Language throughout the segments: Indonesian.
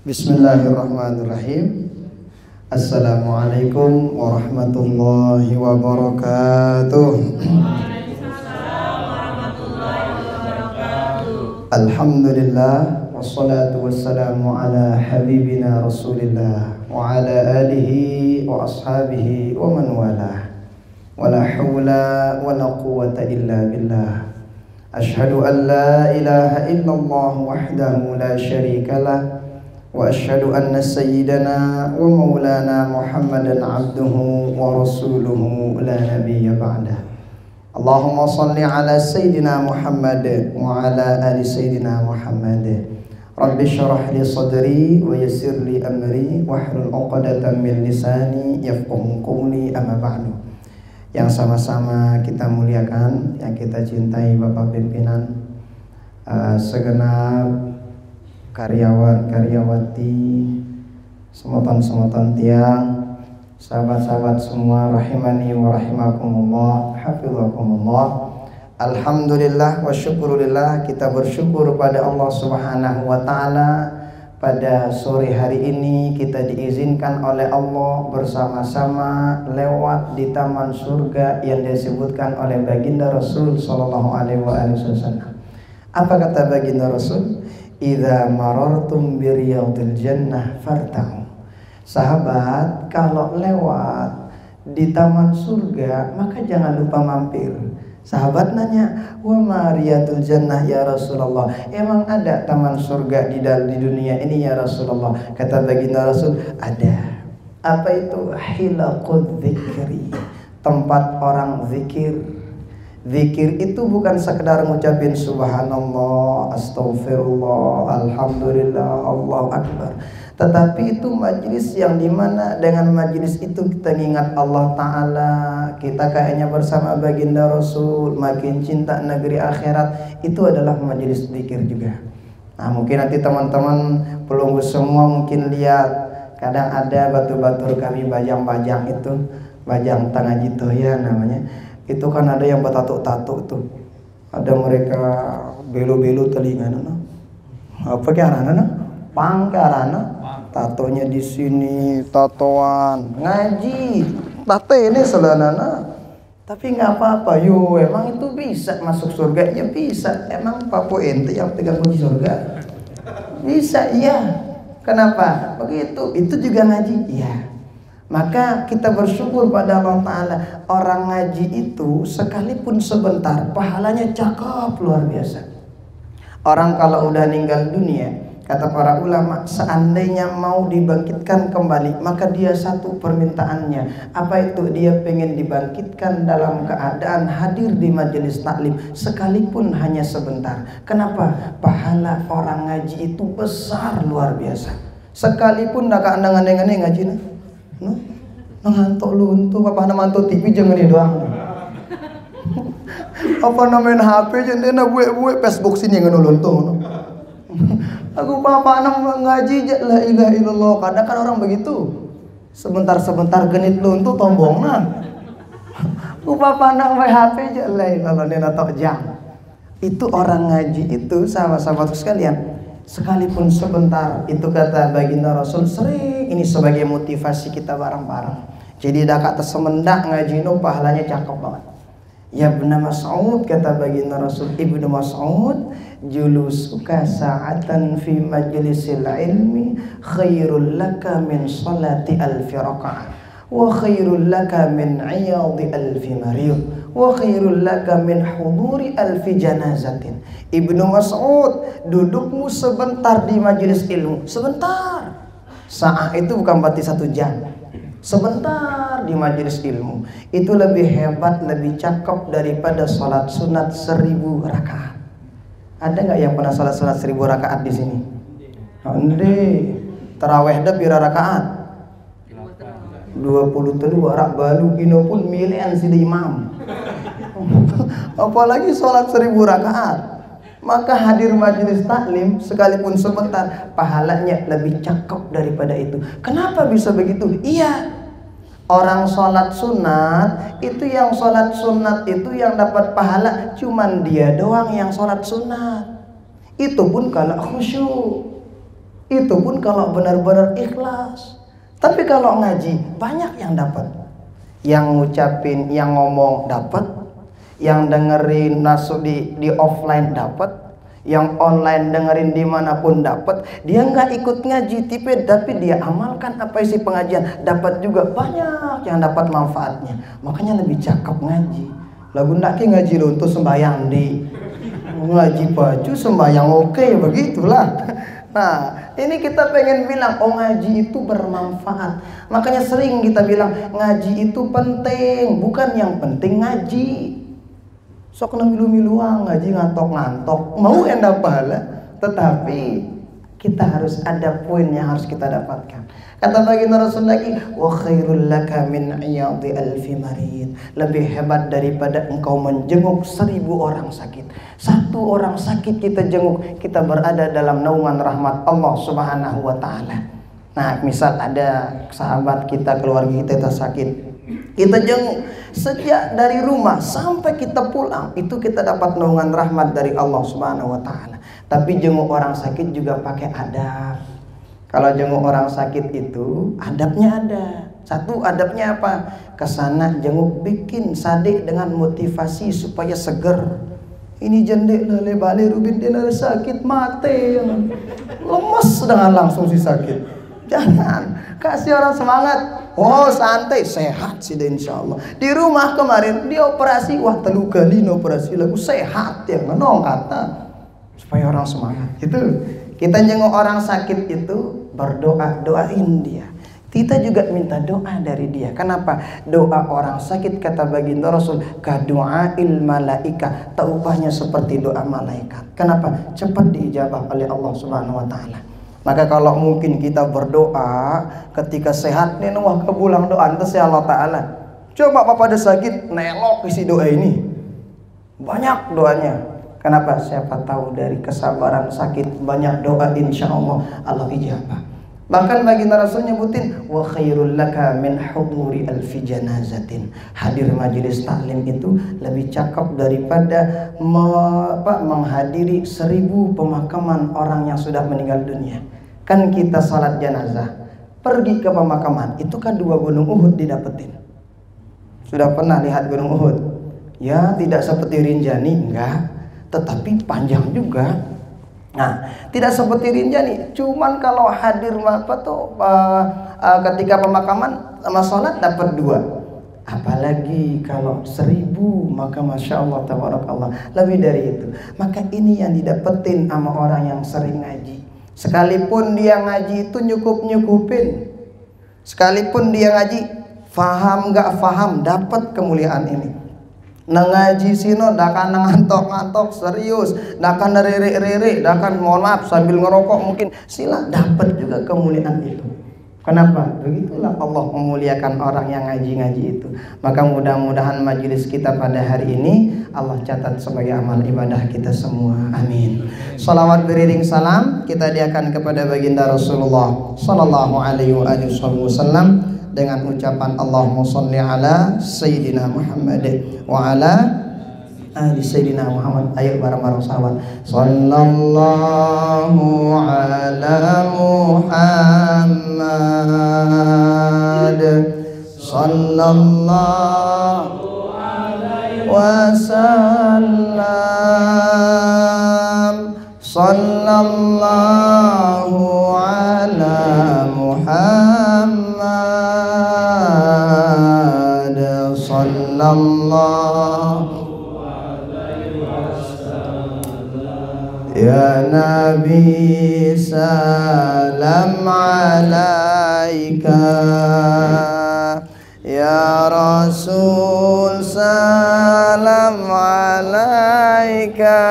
Bismillahirrahmanirrahim. Assalamualaikum warahmatullahi wabarakatuh. Alhamdulillah wassalatu wassalamu ala habibina Rasulillah wa ala alihi wa ashabihi wa man walah. Wala hawla wala quwwata illa billah. Ashhadu an la ilaha illallah wahdahu la syarikalah wa ashhadu anna sayyidana wa maulana Muhammadan abduhu wa rasuluhu la nabiyya ba'dah. Allahumma salli ala sayyidina Muhammad wa ala ali sayyidina Muhammad. Rabbi syrah li sadri wa yassir li amri wahlul 'uqdatam min lisani yafqahu qawli, amma ba'du. Yang sama-sama kita muliakan, yang kita cintai Bapak Pimpinan, segenap karyawan, karyawati, semoton-semoton tiang, sahabat-sahabat semua, rahimani wa rahimakumullah, hafizakumullah. Alhamdulillah wa syukurillah, kita bersyukur pada Allah Subhanahu wa ta'ala. Pada sore hari ini kita diizinkan oleh Allah bersama-sama lewat di taman surga yang disebutkan oleh baginda Rasul sallallahu alaihi wasallam. Apa kata baginda Rasul? Idza marartum bi riyadil jannah farta'u. Sahabat, kalau lewat di taman surga maka jangan lupa mampir. Sahabat nanya, wa ma riyadul jannah ya Rasulullah? Emang ada taman surga di dunia ini ya Rasulullah? Kata baginda Rasul, ada. Apa itu? Hilaqud dzikri, tempat orang zikir. Zikir itu bukan sekedar ngucapin subhanallah, astaghfirullah, alhamdulillah, Allahu akbar. Tetapi itu majlis yang dimana dengan majlis itu kita ingat Allah Ta'ala, kita kayaknya bersama baginda Rasul, makin cinta negeri akhirat. Itu adalah majlis zikir juga. Nah, mungkin nanti teman-teman pelunggu semua mungkin lihat, kadang ada batu-batu kami bajang-bajang itu, bajang tengah jitu ya namanya. Itu kan ada yang bertato-tato tuh. Ada mereka belu-belu telinga nana. Apa karana nana? Pangkarana. Tatonya di sini, tatoan ngaji. Tato ini selanana. Tapi nggak apa-apa. Yo, emang itu bisa masuk surga? Ya bisa. Emang papo ente yang pegang kunci surga? Bisa, iya. Kenapa? Begitu. Itu juga ngaji. Iya. Maka kita bersyukur pada Allah Ta'ala. Orang ngaji itu sekalipun sebentar pahalanya cakep luar biasa. Orang kalau udah meninggal dunia, kata para ulama, seandainya mau dibangkitkan kembali, maka dia satu permintaannya. Apa itu? Dia pengen dibangkitkan dalam keadaan hadir di majelis taklim, sekalipun hanya sebentar. Kenapa? Pahala orang ngaji itu besar luar biasa. Sekalipun nak andang-andang ngaji nah. Ngantuk luntuh, apa namanya TV jangan ini doang. Apa namanya HP jangan buat Facebook sini yang luntuh. Aku bapak anak ngaji la ilaha illallah. Kadang kan orang begitu. Sebentar-sebentar genit luntuh tombong nah. Aku bapak anak HP la ilaha illallah jam. Itu orang ngaji itu sahabat-sahabat sekalian. Sekalipun sebentar, itu kata baginda Rasul sering ini sebagai motivasi kita bareng-bareng. Jadi dah kata semendak ngaji no pahalanya cakep banget. Ya Ibnu Mas'ud, kata baginda Rasul, Ibnu Mas'ud, julusuka sa'atan fi majlisil ilmi khairul laka min salati alfi raka'ah wa khairul laka min 'iyadi alfi marid wa khairul laka min huduri alfi janazatin. Ibnu Mas'ud, dudukmu sebentar di majelis ilmu, sebentar. Saat itu bukan berarti 1 jam. Sebentar di majelis ilmu itu lebih hebat, lebih cakep daripada sholat sunat 1000 rakaat. Ada nggak yang pernah sholat 1000 rakaat di sini? Ande, taraweh dah pira rakaat? 23 rak balu ino pun milian si imam. Apalagi sholat 1000 rakaat. Maka hadir majelis taklim sekalipun sebentar pahalanya lebih cakep daripada itu. Kenapa bisa begitu? Iya, orang sholat sunat itu yang sholat sunat itu yang dapat pahala cuman dia doang yang sholat sunat. Itu pun kalau khusyuk. Itu pun kalau benar-benar ikhlas. Tapi kalau ngaji banyak yang dapat. Yang ngucapin, yang ngomong dapat, yang dengerin masuk di offline dapat, yang online dengerin dimanapun dapat. Dia nggak ikut ngaji tapi dia amalkan apa isi pengajian, dapat juga. Banyak yang dapat manfaatnya. Makanya lebih cakep ngaji. Lagu ndak ngaji lo untuk sembahyang di ngaji baju sembahyang oke, begitulah. Nah, ini kita pengen bilang, oh ngaji itu bermanfaat. Makanya sering kita bilang ngaji itu penting, bukan yang penting ngaji. Sok milu-miluang ngaji ngantok-ngantok, mau endah pahala. Tetapi kita harus ada poin yang harus kita dapatkan. Kata baginda Rasul lagi, wa khairul laka min iyadi alfi marid. Lebih hebat daripada engkau menjenguk 1000 orang sakit. Satu orang sakit kita jenguk, kita berada dalam naungan rahmat Allah Subhanahu wa taala. Nah, misal ada sahabat kita, keluarga kita sakit, kita jenguk sejak dari rumah sampai kita pulang, itu kita dapat naungan rahmat dari Allah Subhanahu wa taala. Tapi jenguk orang sakit juga pakai adab. Kalau jenguk orang sakit itu adabnya ada. Satu adabnya apa? Kesana jenguk bikin sadik dengan motivasi supaya seger. Ini jendek lele balik rubin dia sakit mati, lemes dengan langsung si sakit. Jangan, kasih orang semangat. Oh santai, sehat sih deh insya Allah. Di rumah kemarin dia operasi, wah 3 kali operasi lagu sehat ya, nong kata supaya orang semangat. Itu kita jenguk orang sakit itu berdoa, doain dia. Kita juga minta doa dari dia. Kenapa? Doa orang sakit kata baginda Rasul, kadu'ail malaika, taubahnya seperti doa malaikat. Kenapa? Cepat diijabah oleh Allah Subhanahu wa taala. Maka kalau mungkin kita berdoa ketika sehat nih, wah kebulang doa antas ya Allah taala. Coba apa pada sakit nelok isi doa ini. Banyak doanya. Kenapa? Siapa tahu dari kesabaran sakit banyak doa, insya Allah Allah ijabah. Bahkan baginda Rasul nyebutin wa khairul laka min huduri alfi janazatin. Hadir majelis taklim itu lebih cakep daripada menghadiri 1000 pemakaman orang yang sudah meninggal dunia. Kan kita salat jenazah, pergi ke pemakaman, itu kan 2 gunung Uhud didapetin. Sudah pernah lihat gunung Uhud? Ya, tidak seperti Rinjani, enggak, tetapi panjang juga. Nah, tidak seperti Rinjani, cuman kalau hadir ketika pemakaman sama sholat dapat 2. Apalagi kalau 1000, maka masya Allah tabarakallah lebih dari itu. Maka ini yang didapetin sama orang yang sering ngaji. Sekalipun dia ngaji itu nyukupin, sekalipun dia ngaji faham gak faham, dapat kemuliaan ini. Ngaji sino dakan ngantok-ngantok serius, dakan rere-rere, dakan mohon maaf sambil ngerokok mungkin, sila dapat juga kemuliaan itu. Kenapa? Begitulah Allah memuliakan orang yang ngaji-ngaji itu. Maka mudah-mudahan majelis kita pada hari ini Allah catat sebagai amal ibadah kita semua. Amin. Salawat beriring salam kita diakan kepada baginda Rasulullah sallallahu alaihi wasallam dengan ucapan Allahumma sholli ala Sayyidina Muhammad wa ala ali Sayyidina Muhammad. Ayo bareng-bareng sahabat. Sallallahu ala Muhammad sallallahu alaihi wasallam. Sallallahu ala Muhammad sallallahu alaihi wasallam. Ya Nabi salam alaika, ya Rasul salam alaika,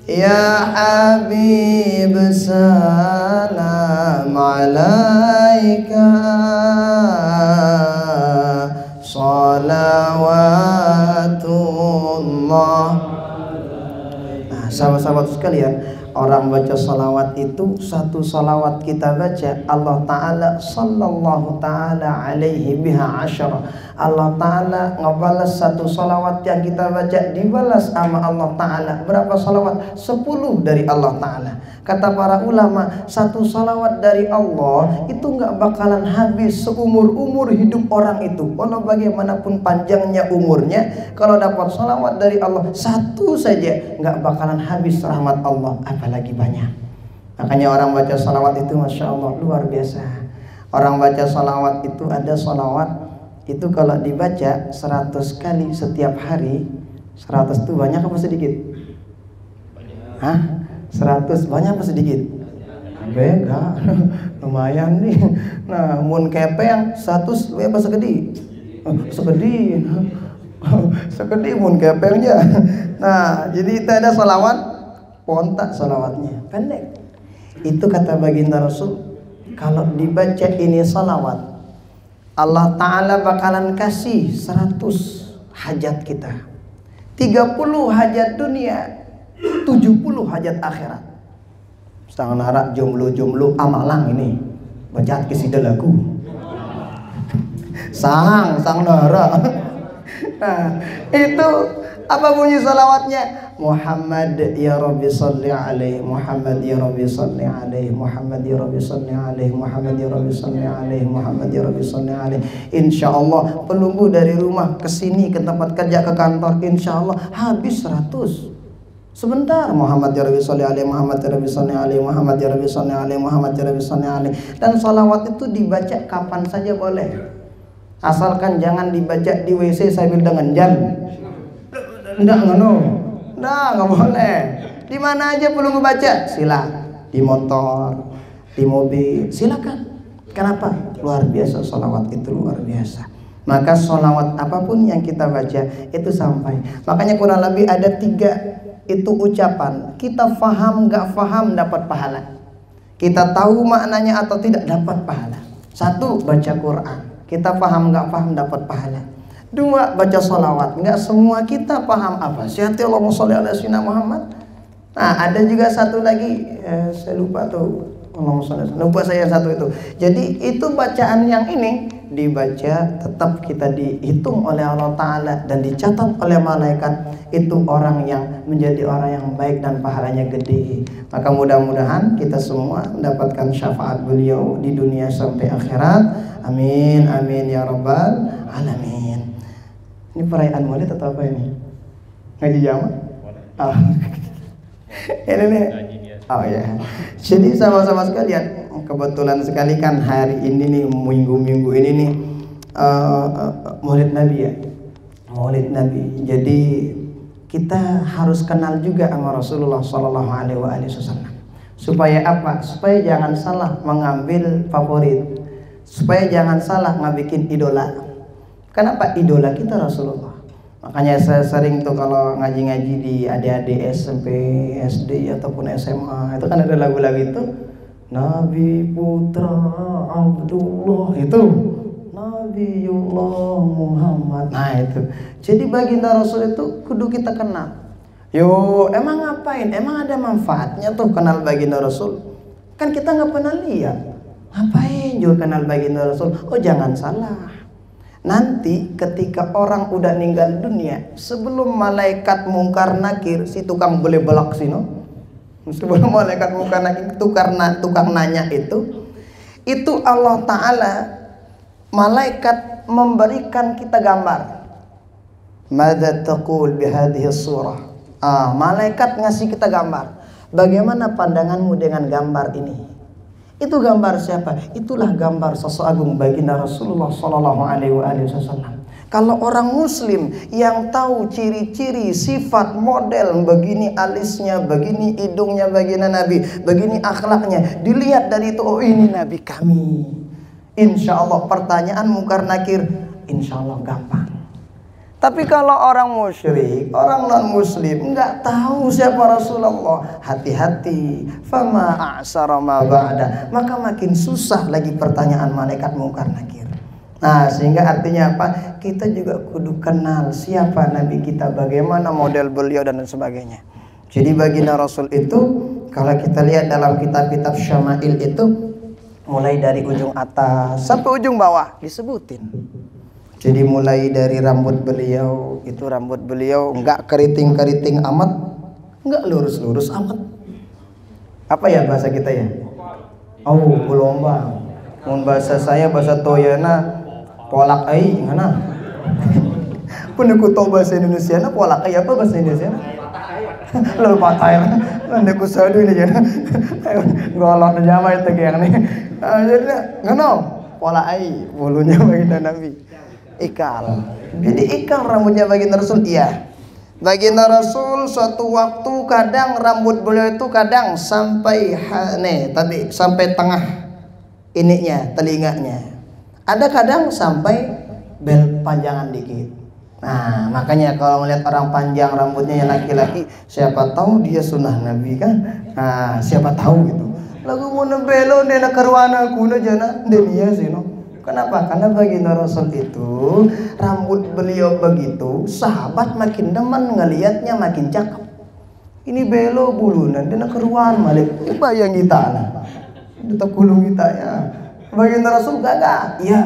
ya Habib salam alaika, salawatullah. Nah, sahabat-sahabat sekalian, orang baca salawat itu, satu salawat kita baca Allah Ta'ala sallallahu ta'ala alaihi biha asyara, Allah Ta'ala ngebalas satu salawat yang kita baca dibalas sama Allah Ta'ala. Berapa salawat? 10 dari Allah Ta'ala. Kata para ulama, satu salawat dari Allah itu nggak bakalan habis seumur-umur hidup orang itu. Walau bagaimanapun panjangnya umurnya, kalau dapat salawat dari Allah satu saja nggak bakalan habis rahmat Allah, apalagi banyak. Makanya orang baca salawat itu Masya Allah luar biasa. Orang baca salawat itu ada salawat itu kalau dibaca 100 kali setiap hari. 100 itu banyak apa sedikit? Hah? 100 banyak apa sedikit? Bega. Lumayan nih. Nah, mun kepeng 100 apa segede? Segede. Segede mun kepengnya. Nah, jadi itu ada salawat pontak salawatnya. Pendek. Itu kata baginda Rasul, kalau dibaca ini salawat Allah Ta'ala bakalan kasih 100 hajat kita, 30 hajat dunia, 70 hajat akhirat. Sang narak jomblo-jomblo amalang ini baca kisida lagu sang narak. Nah, itu apa bunyi salawatnya? Muhammad ya Rabbi salli alaihi, Muhammad ya Rabbi salli alaihi, Muhammad ya Rabbi salli alaihi, Muhammad ya Rabbi salli alaihi, Muhammad ya Rabbi salli alaihi. Insyaallah pelunggu dari rumah ke sini ke tempat kerja ke kantor insyaallah habis 100. Sebentar Muhammad ya Rabbi salli alaihi, Muhammad ya Rabbi salli alaihi, Muhammad ya Rabbi salli alaihi, Muhammad ya Rabbi salli alaihi. Dan salawat itu dibaca kapan saja boleh. Asalkan jangan dibaca di WC sambil dengan jam. Enggak ngono. Nah, nggak boleh. Di mana aja perlu ngebaca, sila. Di motor, di mobil, silakan. Kenapa? Luar biasa salawat itu luar biasa. Maka salawat apapun yang kita baca itu sampai. Makanya kurang lebih ada 3 itu ucapan. Kita faham nggak faham dapat pahala. Kita tahu maknanya atau tidak dapat pahala. 1 baca Quran. Kita paham nggak paham dapat pahala. 2 baca sholawat. Nggak semua kita paham apa sih arti Allahumma sholli ala sayyidina Muhammad. Nah ada juga 1 lagi saya lupa tuh, Allahumma sholli, lupa saya 1 itu. Jadi itu bacaan yang ini dibaca tetap kita dihitung oleh Allah Ta'ala dan dicatat oleh malaikat. Itu orang yang menjadi orang yang baik dan pahalanya gede. Maka mudah-mudahan kita semua mendapatkan syafaat beliau di dunia sampai akhirat. Amin amin ya rabbal alamin. Ini perayaan maulid atau apa ini? Ngaji jamaah? Oh. Ini nih. Oh ya. Jadi sama-sama sekalian, kebetulan sekali kan hari ini nih, minggu-minggu ini nih Maulid Nabi ya. Maulid Nabi. Jadi kita harus kenal juga sama Rasulullah Sallallahu Alaihi Wasallam. Supaya apa? Supaya jangan salah mengambil favorit. Supaya jangan salah ngabikin idola. Kenapa idola kita Rasulullah? Makanya saya sering tuh kalau ngaji-ngaji di adik-adik SMP, SD ataupun SMA, itu kan ada lagu-lagu itu Nabi Putra Abdullah, itu Nabiullah Muhammad. Nah itu. Jadi baginda Rasul itu kudu kita kenal. Yo, emang ngapain? Emang ada manfaatnya tuh kenal baginda Rasul? Kan kita nggak pernah lihat. Ngapain juga kenal baginda Rasul? Oh jangan salah. Nanti ketika orang udah ninggal dunia, sebelum malaikat mungkar nakir, si tukang boleh belak sino, sebelum malaikat mungkar nakir tukang nanya itu Allah Ta'ala malaikat memberikan kita gambar. Madza taqul bihadhihi surah. Malaikat ngasih kita gambar. Bagaimana pandanganmu dengan gambar ini? Itu gambar siapa? Itulah gambar sosok agung baginda Rasulullah Sallallahu Alaihi Wasallam. Kalau orang Muslim yang tahu ciri-ciri, sifat, model, begini alisnya, begini hidungnya baginda Nabi, begini akhlaknya, dilihat dari itu, oh ini Nabi kami. Insya Allah pertanyaan mungkar nakir, insya Allah gampang. Tapi kalau orang musyrik, orang non muslim nggak tahu siapa Rasulullah, hati-hati. Fama a'sara ma ba'da, maka makin susah lagi pertanyaan malaikat mungkar nakir. Nah sehingga artinya apa? Kita juga kudu kenal siapa Nabi kita, bagaimana model beliau dan sebagainya. Jadi baginda Rasul itu kalau kita lihat dalam kitab-kitab syama'il itu mulai dari ujung atas sampai ujung bawah disebutin. Jadi mulai dari rambut beliau, itu rambut beliau enggak keriting-keriting amat, enggak lurus-lurus amat. Apa ya bahasa kita ya? Oh, gelombang. Mun bahasa saya bahasa toyana polak ai ngana. Pun aku tahu bahasa Indonesia na polak ai apa bahasa Indonesia? Lalu patah ya. Anda ku sadu ini jangan. Golok Jawa itu yang nih. Jadi ngana polak ai bulunya baginda Nabi. Ikal. Jadi ikal rambutnya baginda Rasul, iya. Baginda Rasul suatu waktu kadang rambut beliau itu kadang sampai tapi sampai tengah ininya, telinganya. Ada kadang sampai bel panjangan dikit. Nah, makanya kalau melihat orang panjang rambutnya yang laki-laki, siapa tahu dia sunnah Nabi kan? Nah, siapa tahu gitu. Lagu mau nebelo dena karwana kuna jana denia sih no. Kenapa? Karena baginda Rasul itu rambut beliau begitu, sahabat makin demen ngelihatnya makin cakep. Ini belo bulunan, dia keruan malik. Bayang kita lah, tetap kulung kita ya. Baginda Rasul gagah, iya.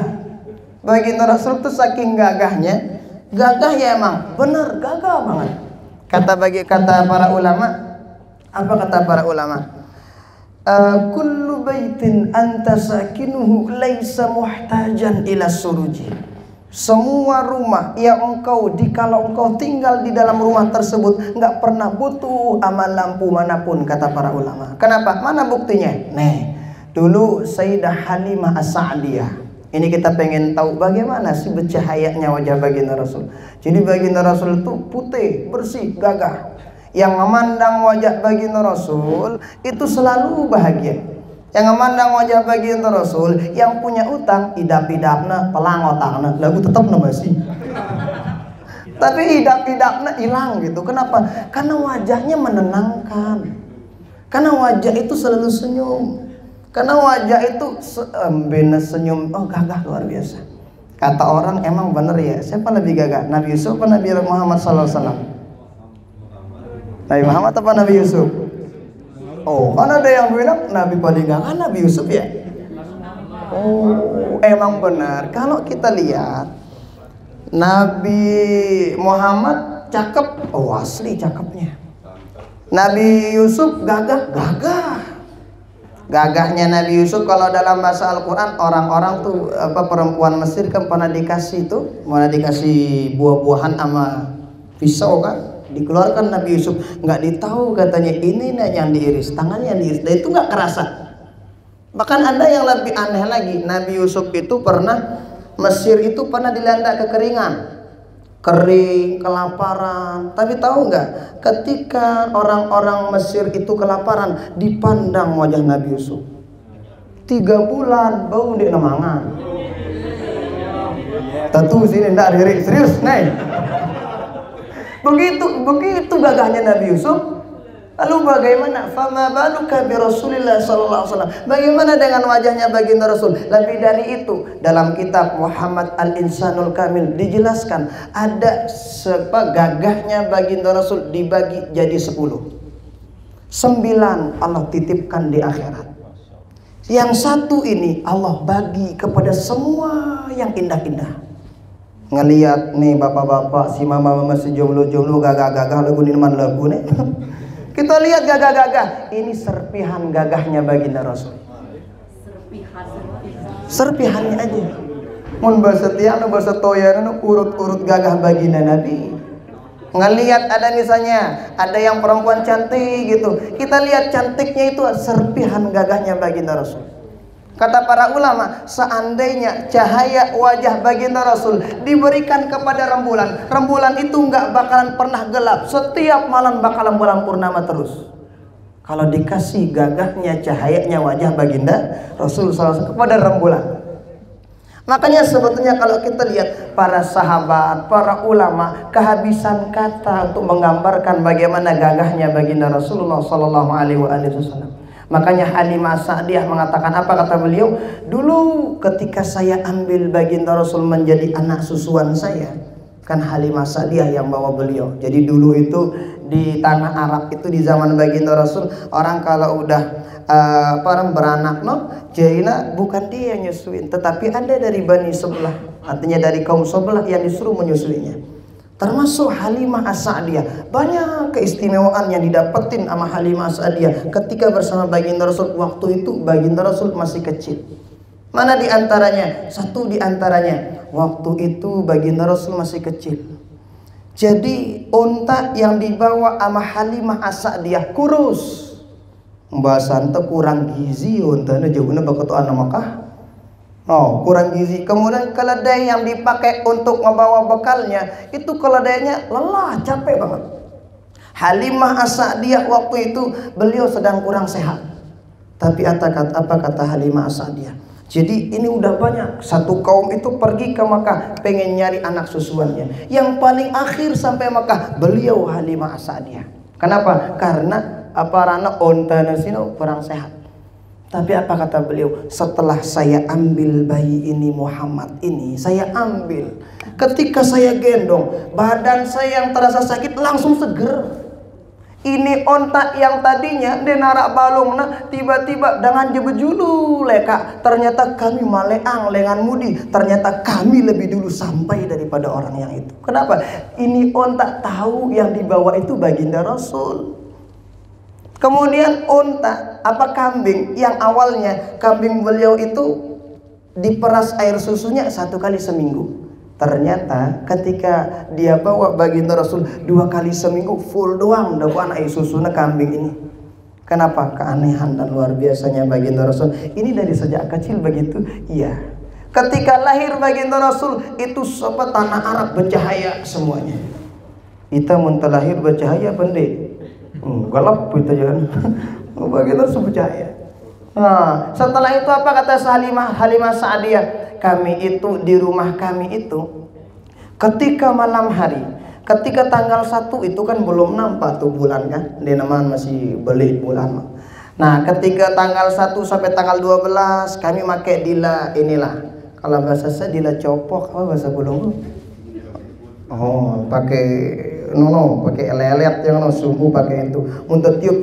Baginda Rasul tuh saking gagahnya, gagah ya emang, bener gagah banget. Kata para ulama, apa kata para ulama? Kullu baitin anta sakinuhu laisa muhtajan ila suruji. Semua rumah yang kalau engkau tinggal di dalam rumah tersebut nggak pernah butuh amal lampu manapun, kata para ulama. Kenapa? Mana buktinya? Nih, dulu Sayyidah Halimah As-Sa'diyah. Ini kita pengen tahu bagaimana sih bercahayanya wajah baginda Rasul. Jadi baginda Rasul itu putih, bersih, gagah. Yang memandang wajah baginda Rasul itu selalu bahagia. Yang memandang wajah baginda Rasul, yang punya utang idap-idapna pelangotangna lagu tetap nabasi. Tapi idap-idapna hilang gitu. Kenapa? Karena wajahnya menenangkan. Karena wajah itu selalu senyum. Karena wajah itu senyum, oh gagah luar biasa. Kata orang emang bener ya. Siapa lebih gagah? Nabi Yusuf atau Nabi Muhammad SAW? Nabi Muhammad apa Nabi Yusuf? Oh, kan ada yang bilang Nabi paling gagah Nabi Yusuf ya. Oh, emang benar. Kalau kita lihat Nabi Muhammad cakep, oh asli cakepnya. Nabi Yusuf gagah. Gagahnya Nabi Yusuf kalau dalam bahasa Al-Quran, orang-orang tuh perempuan Mesir kan pernah dikasih buah-buahan sama pisau kan. Dikeluarkan Nabi Yusuf, nggak ditahu katanya ini yang diiris, tangannya yang diiris, dan itu nggak kerasa. Bahkan ada yang lebih aneh lagi, Nabi Yusuf itu pernah, Mesir itu pernah dilanda kekeringan, kering, kelaparan. Tapi tahu nggak, ketika orang-orang Mesir itu kelaparan, dipandang wajah Nabi Yusuf 3 bulan bau di nemangan. Tentu sini ndak lirik serius nih. Begitu gagahnya Nabi Yusuf. Lalu bagaimana? Fama baluka bi Rasulillah sallallahu alaihi wasallam. Bagaimana dengan wajahnya baginda Rasul? Lebih dari itu, dalam kitab Muhammad Al-Insanul Kamil dijelaskan ada gagahnya baginda Rasul dibagi jadi 10. 9 Allah titipkan di akhirat. Yang 1 ini Allah bagi kepada semua yang indah-indah. Ngelihat nih bapak-bapak, si mama-mama si jomblo-jomblo gagah-gagah lagu niman lagu nih. Kita lihat gagah-gagah. Ini serpihan gagahnya baginda Rasul. Serpihannya aja. Mun bahasa tiang, bahasa toyana urut-urut gagah baginda Nabi. Ngelihat ada misalnya ada yang perempuan cantik gitu. Kita lihat cantiknya itu serpihan gagahnya baginda Rasul. Kata para ulama, seandainya cahaya wajah baginda Rasul diberikan kepada rembulan, rembulan itu nggak bakalan pernah gelap. Setiap malam bakalan bulan purnama terus. Kalau dikasih gagahnya cahayanya wajah baginda Rasul SAW kepada rembulan. Makanya sebetulnya kalau kita lihat para sahabat, para ulama kehabisan kata untuk menggambarkan bagaimana gagahnya baginda Rasulullah SAW. Makanya Halimah As-Sa'diyah mengatakan apa kata beliau? Dulu ketika saya ambil baginda Rasul menjadi anak susuan saya, kan Halimah As-Sa'diyah yang bawa beliau. Jadi dulu itu di tanah Arab itu di zaman baginda Rasul, orang kalau udah beranak Jaina, bukan dia yang nyusuin, tetapi ada dari bani sebelah, artinya dari kaum sebelah yang disuruh menyusuinya. Termasuk Halimah As-Sa'diyah. Banyak keistimewaan yang didapetin sama Halimah As-Sa'diyah ketika bersama baginda Rasul. Waktu itu baginda Rasul masih kecil. Mana di antaranya? Satu di antaranya, waktu itu baginda Rasul masih kecil. Jadi unta yang dibawa sama Halimah As-Sa'diyah kurus. Pembahasan itu kurang gizi, untanya jauhnya bakal tuh anak Makkah. Kurang gizi. Kemudian keledai yang dipakai untuk membawa bekalnya, itu keledainya lelah, capek banget. Halimah As-Sa'diyah waktu itu beliau sedang kurang sehat. Tapi apa kata Halimah As-Sa'diyah? Jadi ini udah banyak, satu kaum itu pergi ke Makkah pengen nyari anak susuannya. Yang paling akhir sampai Makkah beliau Halimah As-Sa'diyah. Kenapa? Karena rana onta nasino kurang sehat. Tapi apa kata beliau? Setelah saya ambil bayi ini, Muhammad ini, saya ambil. Ketika saya gendong, badan saya yang terasa sakit langsung seger. Ini onta yang tadinya denara balong, tiba-tiba dengan jebejulu leka. Ternyata kami maleang lengan mudi. Ternyata kami lebih dulu sampai daripada orang yang itu. Kenapa? Ini onta tahu yang dibawa itu baginda Rasul. Kemudian unta, kambing yang awalnya kambing beliau itu diperas air susunya 1 kali seminggu. Ternyata ketika dia bawa baginda Rasul 2 kali seminggu full doang dapat air susunya kambing ini. Kenapa? Keanehan dan luar biasanya baginda Rasul. Ini dari sejak kecil begitu. Iya. Ketika lahir baginda Rasul itu sobat tanah Arab bercahaya semuanya. Kita mun terlahir bercahaya pendek. Gelap itu jangan. Baginda Rasul bercahaya. Setelah itu apa kata Halimah Sa'diyah? Kami itu di rumah kami itu ketika malam hari, ketika tanggal 1 itu kan belum nampak tuh bulan kan, di naman masih beli bulan. Nah ketika tanggal 1 sampai tanggal 12 kami pakai dila inilah, kalau bahasa saya dila copok, apa bahasa bulung? Pakai pakai lelet yang sumbu pakai itu untuk tiup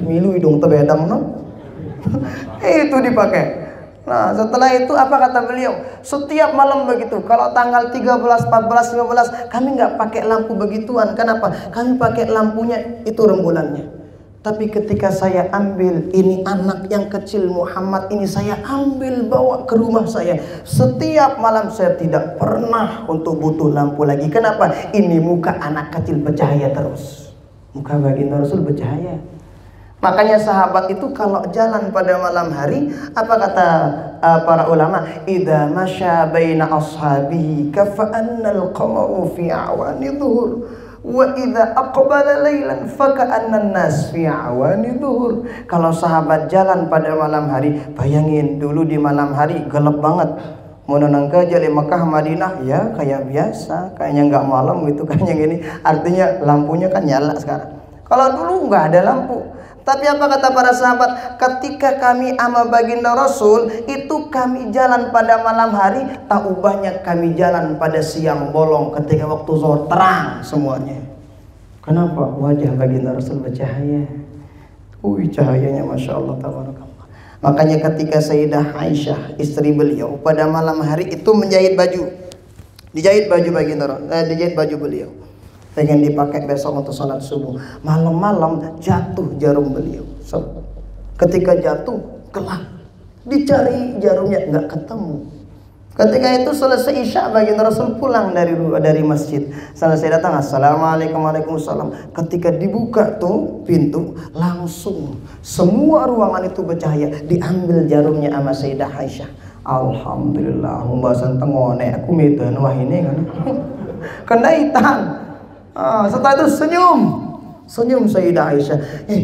milu hidung tebedang itu dipakai. Nah setelah itu apa kata beliau? Setiap malam begitu. Kalau tanggal 13, 14, 15 kami nggak pakai lampu begituan. Kenapa? Kami pakai lampunya itu rembulannya. Tapi ketika saya ambil ini anak yang kecil Muhammad ini, saya ambil bawa ke rumah saya. Setiap malam saya tidak pernah untuk butuh lampu lagi. Kenapa? Ini muka anak kecil bercahaya terus. Muka baginda Rasul bercahaya. Makanya sahabat itu kalau jalan pada malam hari, apa kata para ulama? Idza masya baina ashabihi kafa'annal qamaru fi awani dhuhur wa idza aqbala lailan faka'anna an-nas fi awani dhuhur. Kalau sahabat jalan pada malam hari, bayangin dulu di malam hari gelap banget. Mau nonton kerja di Mekah Madinah ya kayak biasa, kayaknya nggak malam gitu, kayaknya gini. Artinya lampunya kan nyala sekarang. Kalau dulu nggak ada lampu. Tapi apa kata para sahabat? Ketika kami ama baginda Rasul, itu kami jalan pada malam hari, tak ubahnya kami jalan pada siang bolong ketika waktu zuhur terang semuanya. Kenapa? Wajah baginda Rasul bercahaya. Cahayanya Masya Allah tabarakallah. Makanya ketika Sayyidah Aisyah istri beliau pada malam hari itu menjahit baju, dijahit baju baginda Rasul, dijahit baju beliau. Pengen dipakai besok untuk sholat subuh. Malam-malam jatuh jarum beliau. Ketika jatuh gelap, dicari jarumnya nggak ketemu. Ketika itu selesai isya baginda Rasul pulang dari masjid. Selesai datang assalamualaikum waalaikumsalam. Ketika dibuka tuh pintu langsung semua ruangan itu bercahaya. Diambil jarumnya sama Sayyidah Aisyah. Alhamdulillah. Pembahasan tengone aku medan wah ini kan. Kenaitan. Setelah itu senyum Sayyidah Aisyah.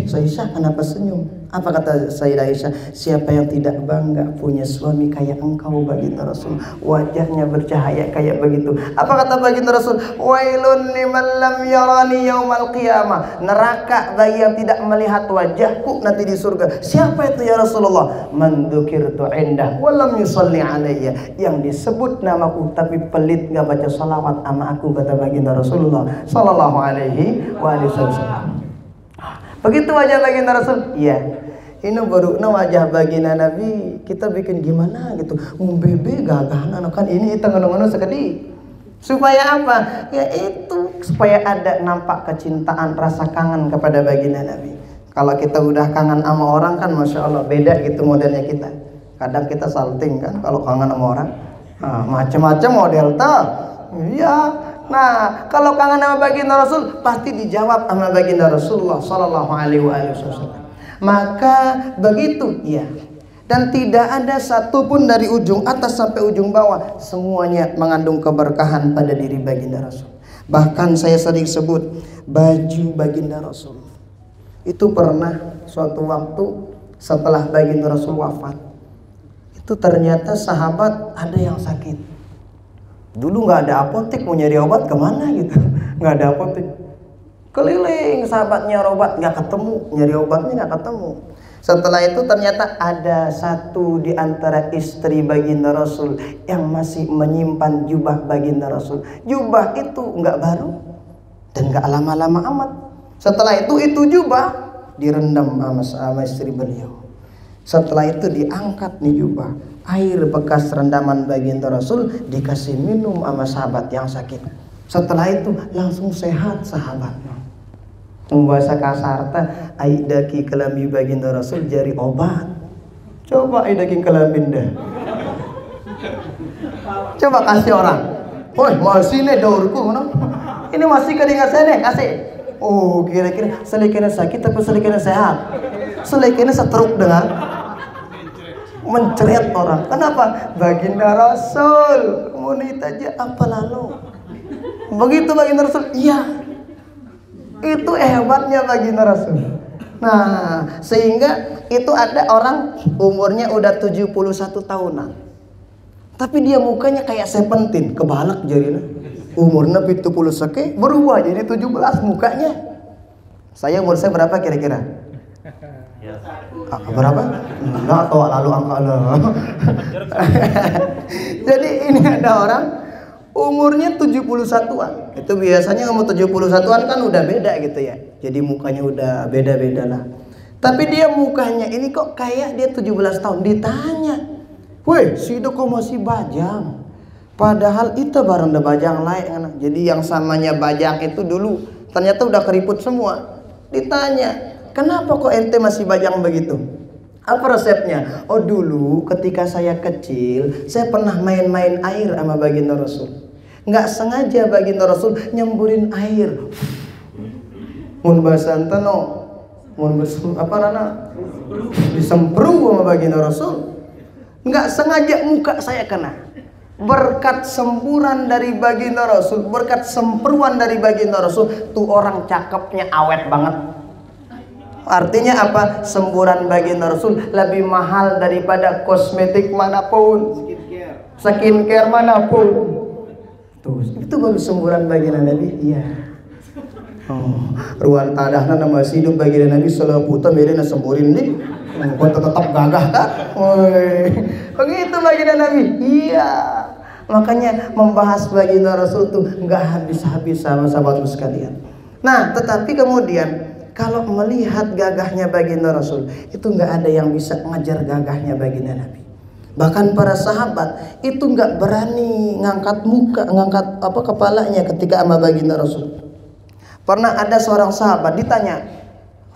Sayyidah kenapa senyum? Apa kata Sayyidah Aisyah? Siapa yang tidak bangga punya suami kayak engkau baginda Rasul, wajahnya bercahaya kayak begitu. Apa kata baginda Rasul? Wailun liman lam yarani yaumal qiyamah. Neraka bagi yang tidak melihat wajahku nanti di surga. Siapa itu ya Rasulullah? Man dzukirtu indah wa lam yusalli alayya. Yang disebut namaku tapi pelit enggak baca salawat sama aku, kata baginda Rasulullah sallallahu alaihi wasallam. Begitu wajah baginda Rasul. Iya. Ini baru wajah baginda Nabi. Kita bikin gimana gitu. Bebe gagah kan ini kita ngono-ngono sekedi. Supaya apa? Ya itu supaya ada nampak kecintaan, rasa kangen kepada baginda Nabi. Kalau kita udah kangen sama orang kan Masya Allah beda gitu modelnya kita. Kadang kita salting kan kalau kangen sama orang. Nah, macam-macam model tuh. Iya. Nah, kalau kangen sama baginda Rasul pasti dijawab sama baginda Rasulullah sallallahu alaihi wasallam. Maka begitu ya. Dan tidak ada satupun dari ujung atas sampai ujung bawah, semuanya mengandung keberkahan pada diri baginda Rasul. Bahkan saya sering sebut baju baginda Rasul. Itu pernah suatu waktu setelah baginda Rasul wafat, itu ternyata sahabat ada yang sakit. Dulu nggak ada apotek, mau nyari obat kemana gitu, nggak ada apotek, keliling sahabatnya obat nggak ketemu, nyari obatnya nggak ketemu. Setelah itu ternyata ada satu di antara istri baginda Rasul yang masih menyimpan jubah baginda Rasul. Jubah itu nggak baru dan nggak lama-lama amat. Setelah itu jubah direndam sama istri beliau. Setelah itu diangkat nih jubah, air bekas rendaman baginda Rasul dikasih minum sama sahabat yang sakit. Setelah itu langsung sehat sahabatnya. Bahasa kasar ta aidaki kelambi baginda Rasul jari obat. Coba aidakin kelambin dah. Coba kasih orang. Woi, masih nih daurku mana? Ini masih kedingat saya nih, kasih. Oh, kira-kira selekena sakit tapi selekena sehat. Selekena setruk dengan menceret orang. Kenapa? Baginda Rasul. Munit aja apa lalu? Begitu baginda Rasul. Iya. Itu hebatnya baginda Rasul. Nah, sehingga itu ada orang umurnya udah 71 tahunan. Tapi dia mukanya kayak 17, kebalak jadinya. Umurnya 70 seke, berubah jadi 17 mukanya. Umur saya berapa kira-kira? Berapa? Enggak tahu lalu angka lo. Jadi ini ada orang umurnya 71-an. Itu biasanya umur 71-an kan udah beda gitu ya. Jadi mukanya udah beda-beda lah. Tapi dia mukanya ini kok kayak dia 17 tahun. Ditanya, "Weh, si itu kok masih bajang?" Padahal itu barang udah bajang lain. Jadi yang samanya bajang itu dulu ternyata udah keriput semua. Ditanya, "Kenapa kok ente masih bajang begitu?" Apa resepnya? Oh, dulu ketika saya kecil, saya pernah main-main air sama baginda Rasul. Nggak sengaja baginda Rasul nyemburin air. Mun basanten no, mun apa rana disempru sama baginda Rasul. Nggak sengaja muka saya kena. Berkat semburan dari baginda Rasul, berkat semperuan dari baginda Rasul, tuh orang cakepnya awet banget. Artinya apa? Semburan baginda Rasul lebih mahal daripada kosmetik manapun, skincare manapun. Tuh, itu baru semburan baginda Nabi. Iya. Oh, ruang tadahna nama hidup baginda Nabi seleputan beda semburin nih. Kau tetap gagah kan? Woi, begitu baginda Nabi. Iya. Makanya membahas baginda Rasul tuh nggak habis-habis sama sahabatku sekalian. Nah, tetapi kemudian kalau melihat gagahnya baginda Rasul, itu nggak ada yang bisa ngejar gagahnya baginda Nabi. Bahkan para sahabat itu nggak berani ngangkat kepalanya ketika sama baginda Rasul. Pernah ada seorang sahabat ditanya,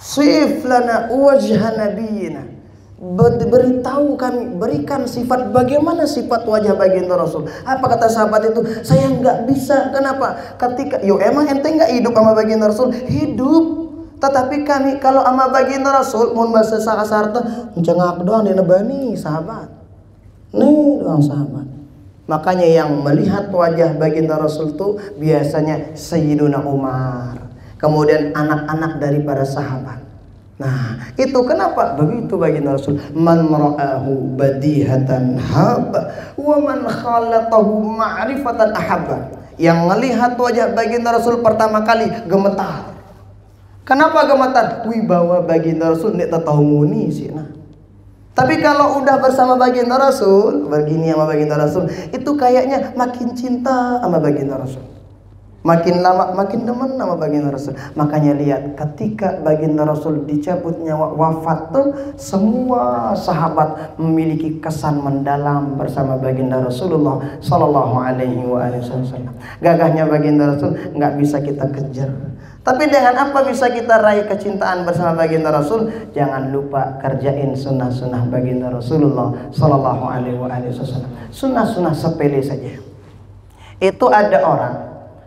"Sif lana wajha nabiyina." Beritahu kami, berikan sifat, bagaimana sifat wajah baginda Rasul. Apa kata sahabat itu? Saya nggak bisa. Kenapa? Ketika, emang ente nggak hidup sama baginda Rasul? Hidup. Tetapi kami kalau sama baginda Rasul mun bahasa sakasarta mencengak doang di nebani sahabat. Nih doang sahabat. Makanya yang melihat wajah baginda Rasul itu biasanya Sayyiduna Umar, kemudian anak-anak dari para sahabat. Nah, itu kenapa begitu baginda Rasul? Man ra'ahu badihatan haba wa man khalatahu ma'rifatan ahabba. Yang melihat wajah baginda Rasul pertama kali gemetar. Kenapa gemetar? Wibawa baginda Rasul nek tahu muni sih. Nah. Tapi kalau udah bersama baginda Rasul, begini sama baginda Rasul, itu kayaknya makin cinta sama baginda Rasul. Makin lama makin demen sama baginda Rasul. Makanya lihat ketika baginda Rasul dicabut nyawa wafat tuh, semua sahabat memiliki kesan mendalam bersama baginda Rasulullah sallallahu alaihi wasallam. Gagahnya baginda Rasul nggak bisa kita kejar. Tapi dengan apa bisa kita raih kecintaan bersama baginda Rasul? Jangan lupa kerjain sunnah-sunnah baginda Rasulullah sallallahu alaihi wasallam. Sunnah-sunnah sepele saja. Itu ada orang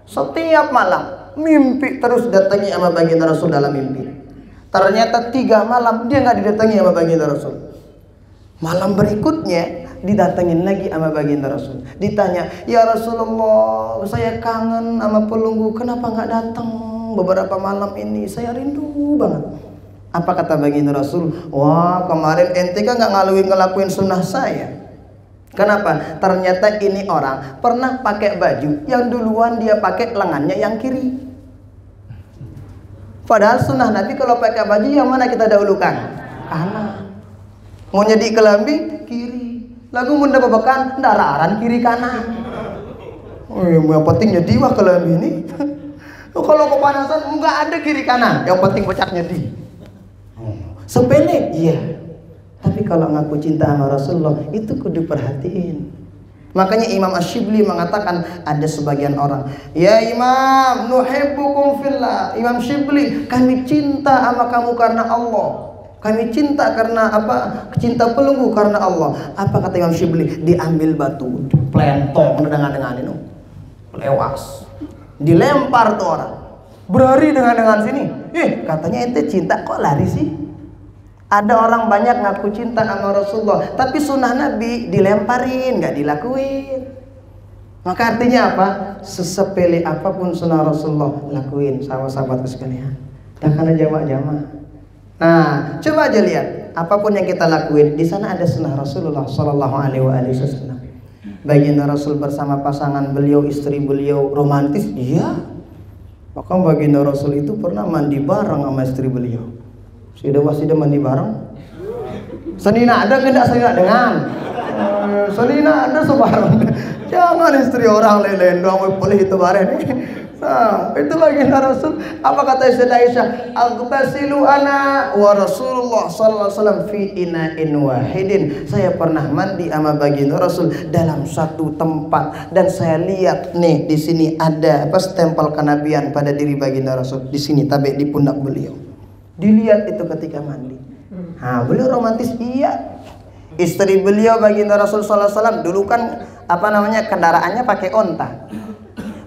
setiap malam mimpi terus datangi sama baginda Rasul dalam mimpi. Ternyata 3 malam dia nggak didatangi sama baginda Rasul. Malam berikutnya didatengin lagi sama baginda Rasul. Ditanya, ya Rasulullah, saya kangen sama pelunggu, kenapa nggak datang beberapa malam ini? Saya rindu banget. Apa kata baginda Rasul? Wah, kemarin ente kan nggak ngelakuin sunnah saya. Kenapa? Ternyata ini orang pernah pakai baju yang duluan dia pakai lengannya yang kiri. Padahal sunnah Nabi kalau pakai baju yang mana kita dahulukan? Kanan. Mau nyedi kelambi kiri. Lagu munda bebekan dararan kiri kanan. Oh, yang penting nyedi wah kelambi ini. Kalau kepanasan enggak ada kiri kanan. Yang penting pecak nyedi. Sepele, iya. Tapi kalau ngaku cinta sama Rasulullah itu kudu perhatiin. Makanya Imam Ash-Shibli mengatakan ada sebagian orang, ya Imam, nuhibbukum fillah. Imam Shibli, kami cinta sama kamu karena Allah. Kami cinta karena apa? Cinta pelunggu karena Allah. Apa kata Imam Shibli? Diambil batu, plentong dengan itu, lewas, dilempar tuh orang. Berlari dengan sini. Katanya ente cinta kok lari sih? Ada orang banyak ngaku cinta sama Rasulullah, tapi sunnah Nabi dilemparin, nggak dilakuin. Maka artinya apa? Sesepele apapun sunnah Rasulullah lakuin sama sahabat sekalian. Jangan jamaah-jamaah. Nah, coba aja lihat, apapun yang kita lakuin di sana ada sunnah Rasulullah Sallallahu Alaihi Wasallam. Baginda Rasul bersama pasangan beliau, istri beliau romantis, iya. Maka baginda Rasul itu pernah mandi bareng sama istri beliau. Sudah mandi bareng. Senina ada tidak senina dengan? Senina ada sebarang. Jangan istri orang lain doang boleh itu bareng. Nah, itu baginda Rasul. Apa kata Istri Aisyah? Aghtasilu ana wa Rasulullah sallallahu alaihi wasallam fi ina'in wahidin. Saya pernah mandi sama baginda Rasul dalam satu tempat dan saya lihat nih di sini ada apa stempel kenabian pada diri baginda Rasul. Di sini tabek di pundak beliau. Dilihat itu ketika mandi. Nah, beliau romantis, iya. Istri beliau baginda Rasul sallallahu alaihi wasallam dulu kan apa namanya kendaraannya pakai onta.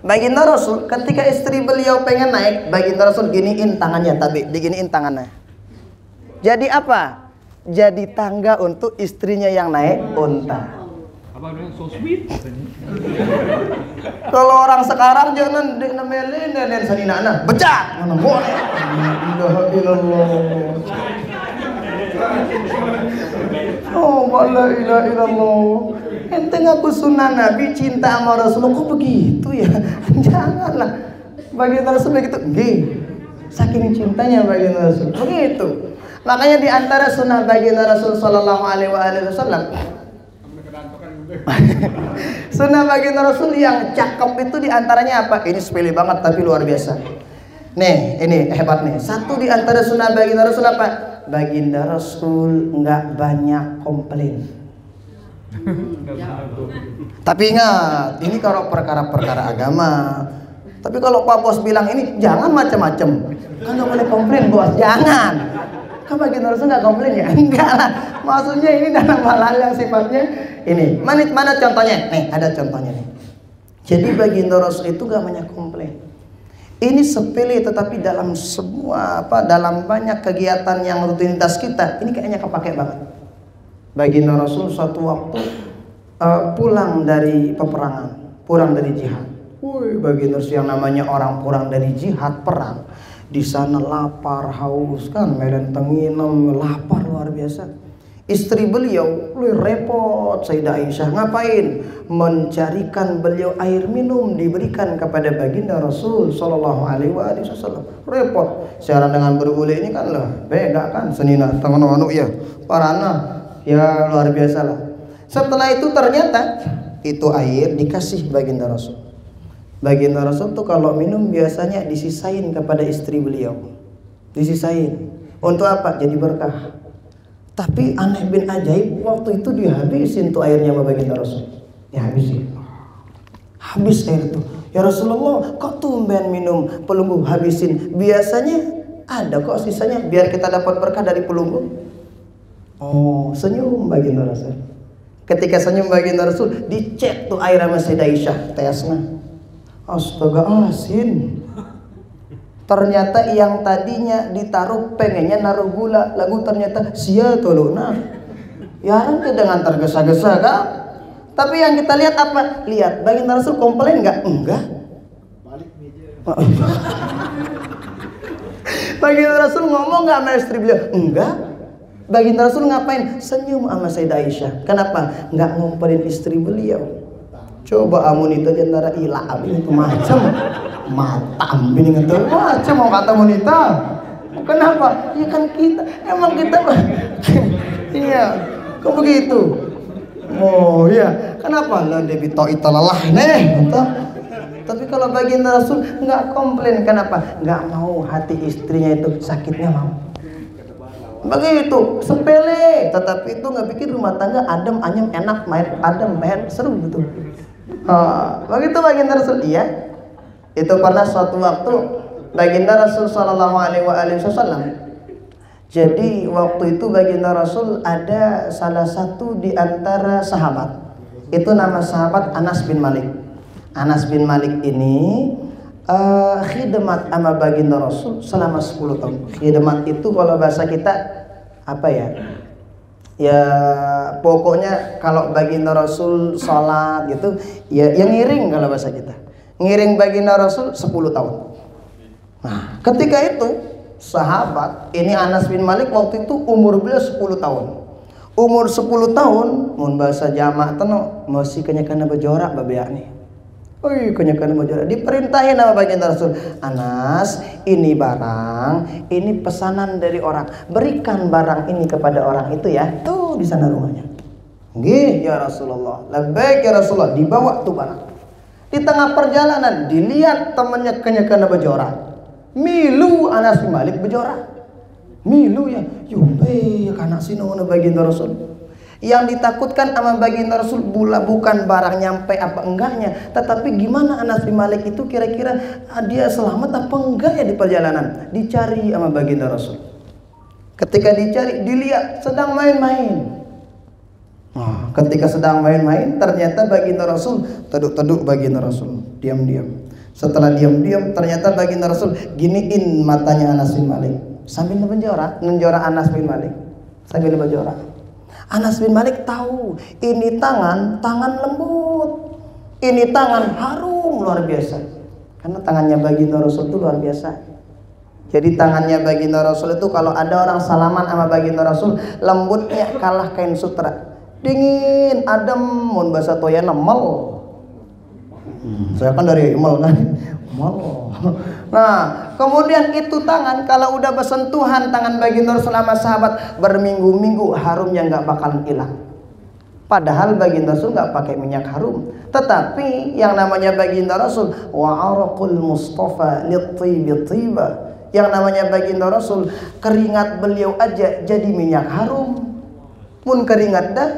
Baginda Rasul ketika istri beliau pengen naik, baginda Rasul giniin tangannya, tapi diginiin tangannya. Jadi apa? Jadi tangga untuk istrinya yang naik onta. So sweet. Kalau orang sekarang jangan nemelin dan saninana, becak. Mana boleh? Oh, la ilaha illallah. Ente ngaku sunnah Nabi cinta sama Rasulullah kok begitu ya? Janganlah. Baginda Rasul begitu, nggih. Saking cintanya baginda Rasul. Begitu. Makanya di antara sunnah baginda Rasul sallallahu alaihi wasallam sunnah baginda Rasul yang cakep itu diantaranya apa? Ini sepele banget tapi luar biasa. Nih, ini hebat nih. Satu di antara sunnah baginda Rasul apa? Baginda Rasul nggak banyak komplain. Tapi ingat, ini kalau perkara-perkara agama. Tapi kalau Pak Bos bilang ini jangan macam-macam. Kan nggak boleh komplain bos, jangan. Kan baginda Rasul nggak komplain ya? Enggak lah. Maksudnya ini dalam hal yang sifatnya ini. Mana contohnya? Nih, ada contohnya nih. Jadi baginda Rasul itu gak banyak komplain. Ini sepele tetapi dalam semua dalam banyak kegiatan yang rutinitas kita, ini kayaknya kepake banget. Baginda Rasul suatu waktu pulang dari peperangan, pulang dari jihad. Baginda Rasul yang namanya orang pulang dari jihad perang, Di sana lapar, haus kan, melen tenginem, lapar luar biasa. Istri beliau repot, Sayyidah Aisyah ngapain? Mencarikan beliau air minum diberikan kepada baginda Rasul sallallahu alaihi wasallam. Repot. Secara dengan bergule ini kan lah, beda kan senina tangan ya. Parana ya luar biasa lah. Setelah itu ternyata itu air dikasih baginda Rasul. Baginda Rasul tuh kalau minum biasanya disisain kepada istri beliau. Disisain. Untuk apa? Jadi berkah. Tapi aneh bin ajaib, waktu itu dihabisin tuh airnya sama baginda Rasul. Dihabisin. Habis air tuh. Ya Rasulullah, kok tumben minum pelunggu habisin? Biasanya ada kok sisanya biar kita dapat berkah dari pelunggu. Oh, senyum baginda Rasul. Ketika senyum baginda Rasul, dicek tuh air sama Sayyidah Aisyah, tesna. Astaga, asin. Ternyata yang tadinya ditaruh pengennya naruh gula, lagu ternyata sia tolona. Ya kan dengan tergesa-gesa kan? Tapi yang kita lihat apa? Lihat, baginda Rasul komplain nggak? Enggak. Balik meja. Baginda Rasul ngomong nggak sama istri beliau? Enggak. Baginda Rasul ngapain? Senyum sama Sayyidah Aisyah. Kenapa? Nggak ngumpulin istri beliau. Coba amun itu jendara ilah abis itu macam matam bini ngetu macam mau kata wanita. Kenapa? Ya kan kita emang kita iya kok begitu. Oh iya kenapa lah Dewi to itu lelah nih tapi kalau baginda Rasul nggak komplain. Kenapa? Nggak mau hati istrinya itu sakitnya mau. Begitu sepele tetapi itu nggak bikin rumah tangga adem anyem enak main seru gitu. Begitu baginda Rasul. Iya, itu pernah suatu waktu baginda Rasul sallallahu alaihi wasallam. Jadi waktu itu baginda Rasul ada salah satu di antara sahabat. Itu nama sahabat Anas bin Malik. Anas bin Malik ini khidmat sama baginda Rasul selama 10 tahun. Khidmat itu kalau bahasa kita apa ya? Ya pokoknya kalau baginda Rasul sholat gitu ya yang ngiring kalau bahasa kita. Ngiring baginda Rasul 10 tahun. Nah ketika itu sahabat ini Anas bin Malik waktu itu umur beliau 10 tahun. Umur 10 tahun mun bahasa jamak teno masih kenyakana bejorak babea nih. Kenyakana bejorak diperintahin sama baginda Rasul. Anas ini barang, ini pesanan dari orang. Berikan barang ini kepada orang itu ya. Tuh di sana rumahnya. Nggih ya Rasulullah. Labbaik ya Rasulullah. Dibawa tuh barang. Di tengah perjalanan dilihat temannya kenyakana bejorak. Milu Anas bin Malik bejorak. Milu ya. Yumbe kana sinono baginda Rasul. Yang ditakutkan sama baginda Rasul bukan barang nyampe apa enggaknya, tetapi gimana Anas bin Malik itu kira-kira dia selamat apa enggak ya di perjalanan. Dicari sama baginda Rasul. Ketika dicari dilihat sedang main-main. Nah, ketika sedang main-main ternyata baginda Rasul teduk-teduk baginda Rasul diam-diam. Setelah diam-diam ternyata baginda Rasul giniin matanya Anas bin Malik sambil menjora Anas bin Malik sambil menjora. Anas bin Malik tahu ini tangan lembut, ini tangan harum luar biasa karena tangannya baginda Rasul itu luar biasa. Jadi tangannya baginda Rasul itu kalau ada orang salaman sama baginda Rasul lembutnya kalah kain sutra, dingin, adem, mun bahasa toya nemel. Saya kan dari emel kan. Nah, kemudian itu tangan kalau udah bersentuhan tangan baginda Rasul sama sahabat berminggu-minggu harumnya nggak bakalan hilang. Padahal baginda Rasul nggak pakai minyak harum, tetapi yang namanya baginda Rasul wa araqul mustafa lit-tiba. Yang namanya baginda Rasul keringat beliau aja jadi minyak harum. Pun keringat dah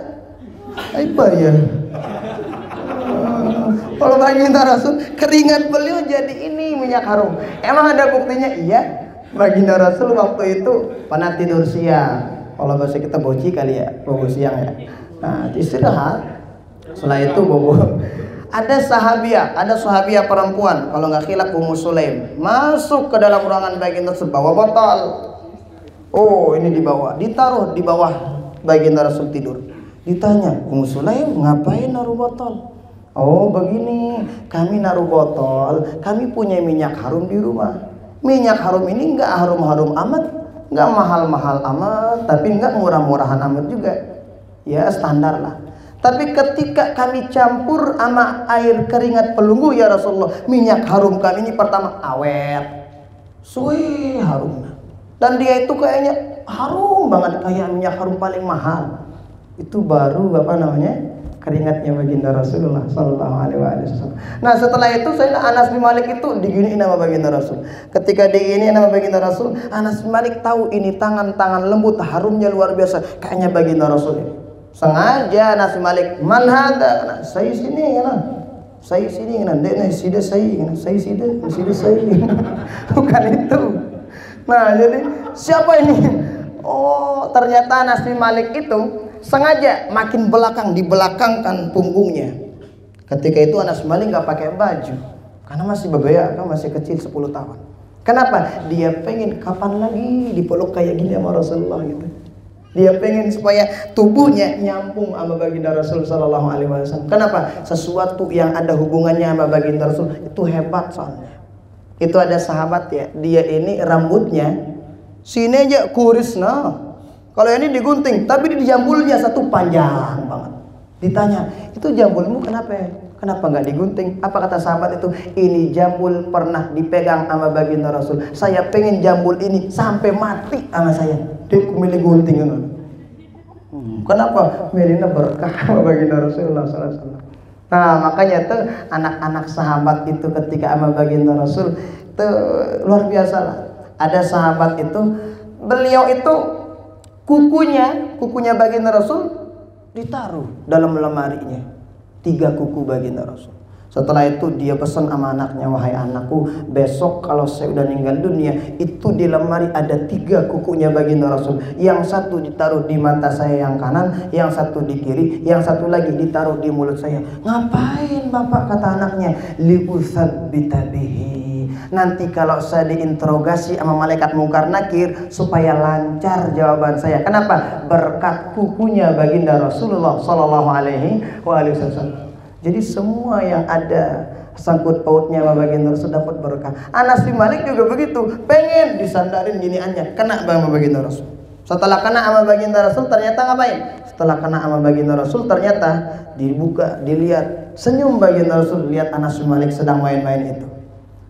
apa ya? Kalau baginda Rasul keringat beliau jadi ini minyak harum. Emang ada buktinya? Iya. Baginda Rasul waktu itu pernah tidur siang. Kalau bahasa kita boci kali ya, bobo siang ya. Nah, istirahat. Setelah itu bobo. Ada sahabiah perempuan, kalau nggak khilaf Ummu Sulaim, masuk ke dalam ruangan baginda Rasul bawa botol. Oh, ini dibawa, ditaruh di bawah baginda Rasul tidur. Ditanya, Ummu Sulaim ngapain naruh botol? Oh begini, kami naruh botol, kami punya minyak harum di rumah. Minyak harum ini nggak harum-harum amat, nggak mahal-mahal amat, tapi nggak murah-murahan amat juga. Ya standar lah. Tapi ketika kami campur sama air keringat pelunggu ya Rasulullah, minyak harum kami ini pertama awet, suwi harum. Dan dia itu kayaknya harum banget, kayak minyak harum paling mahal. Itu baru apa namanya? Keringatnya baginda Rasulullah Sallallahu Alaihi Wasallam. Nah setelah itu saya Anas bin Malik itu diginiin nama baginda Rasul. Ketika diginiin nama baginda Rasul, Anas bin Malik tahu ini tangan-tangan lembut harumnya luar biasa, kayaknya baginda Rasul. Sengaja Anas bin Malik manhada, saya sini ya, saya sini ya, dek sida saya sida saya, bukan itu. Nah jadi siapa ini? Oh ternyata Anas bin Malik itu sengaja makin belakang, dibelakangkan punggungnya. Ketika itu Anas bin Malik nggak pakai baju karena masih bebaya, kan masih kecil 10 tahun. Kenapa? Dia pengen kapan lagi dipeluk kayak gini sama Rasulullah gitu. Dia pengen supaya tubuhnya nyambung sama baginda Rasul Sallallahu Alaihi Wasallam. Kenapa? Sesuatu yang ada hubungannya sama baginda Rasul itu hebat soalnya. Itu ada sahabat ya, dia ini rambutnya sini aja kuris nah. Kalau ini digunting, tapi di jambulnya satu panjang banget. Ditanya, itu jambulmu kenapa ya? Kenapa nggak digunting? Apa kata sahabat itu? Ini jambul pernah dipegang sama baginda Rasul. Saya pengen jambul ini sampai mati sama saya. Dia milih gunting kan? Kenapa? Milihnya berkah sama baginda Rasulullah SAW. Nah makanya tuh anak-anak sahabat itu ketika sama baginda Rasul tuh luar biasa lah. Ada sahabat itu, beliau itu kukunya baginda Rasul ditaruh dalam lemarinya, 3 kuku baginda Rasul. Setelah itu dia pesan sama anaknya, wahai anakku, besok kalau saya udah meninggal dunia, itu di lemari ada 3 kukunya baginda Rasul. Yang satu ditaruh di mata saya yang kanan, yang satu di kiri, yang satu lagi ditaruh di mulut saya. Ngapain bapak? Kata anaknya, liusabbita bihi. Nanti kalau saya diinterogasi sama malaikat mungkar nakir supaya lancar jawaban saya. Kenapa? Berkat kukunya baginda Rasulullah Sallallahu Alaihi Wasallam. Jadi semua yang ada sangkut pautnya sama baginda Rasul dapat berkah. Anas bin Malik juga begitu, pengen disandarin giniannya, kena sama baginda Rasul. Setelah kena sama baginda Rasul ternyata ngapain? Setelah kena sama baginda Rasul ternyata dibuka, dilihat, senyum baginda Rasul, lihat Anas bin Malik sedang main-main itu.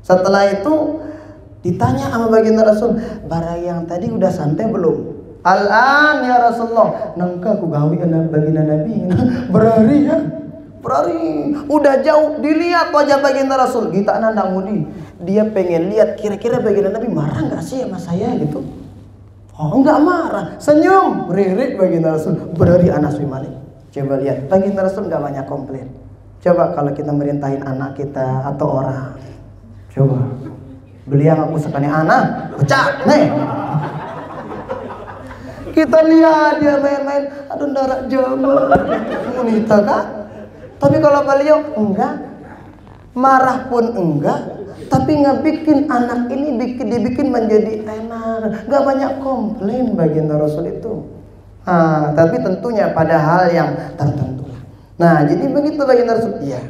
Setelah itu ditanya sama baginda Rasul, bara yang tadi udah santai belum? Al-an ya Rasulullah, nangka ku gawi baginda Nabi berari ya. Berari, udah jauh dilihat wajah baginda Rasul. Kita nandang mudi, dia pengen lihat kira-kira baginda Nabi marah nggak sih sama saya gitu. Oh nggak marah, senyum, ririk baginda Rasul. Berari Anas bin Malik. Coba lihat, baginda Rasul nggak banyak komplain. Coba kalau kita merintahin anak kita atau orang, coba beliau aku sekali anak, pecah nih. Kita lihat dia main-main, aduh darah jamur, wanita kan. Tapi kalau beliau enggak, marah pun enggak, tapi ngebikin anak ini dibikin menjadi enak, nggak banyak komplain baginda Rasul itu. Nah, tapi tentunya pada hal yang tertentu. Nah, jadi begitu baginda Rasul. Iya,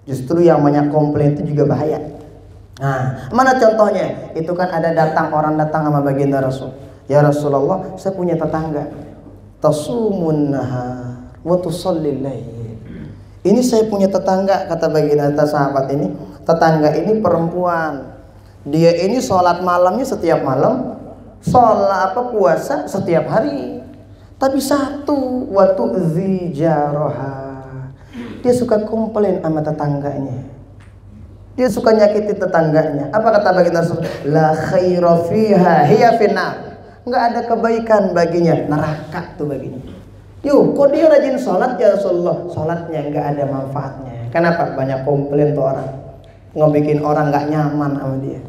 justru yang banyak komplain itu juga bahaya. Nah, mana contohnya? Itu kan ada orang datang sama baginda Rasul. Ya Rasulullah, saya punya tetangga. Tasumun nahar wa tusallil lail. Ini saya punya tetangga, kata baginda sahabat ini. Tetangga ini perempuan. Dia ini sholat malamnya setiap malam, sholat puasa setiap hari. Tapi satu, waktu zijaroha, dia suka komplain sama tetangganya. Dia suka nyakiti tetangganya. Apa kata baginda Rasul? La khaira fiha hiya finnar. Nggak ada kebaikan baginya, neraka tuh baginya. Yuk, kok dia rajin sholat ya Rasulullah? Sholatnya nggak ada manfaatnya. Kenapa? Banyak komplain tuh orang, ngebikin orang nggak nyaman sama dia.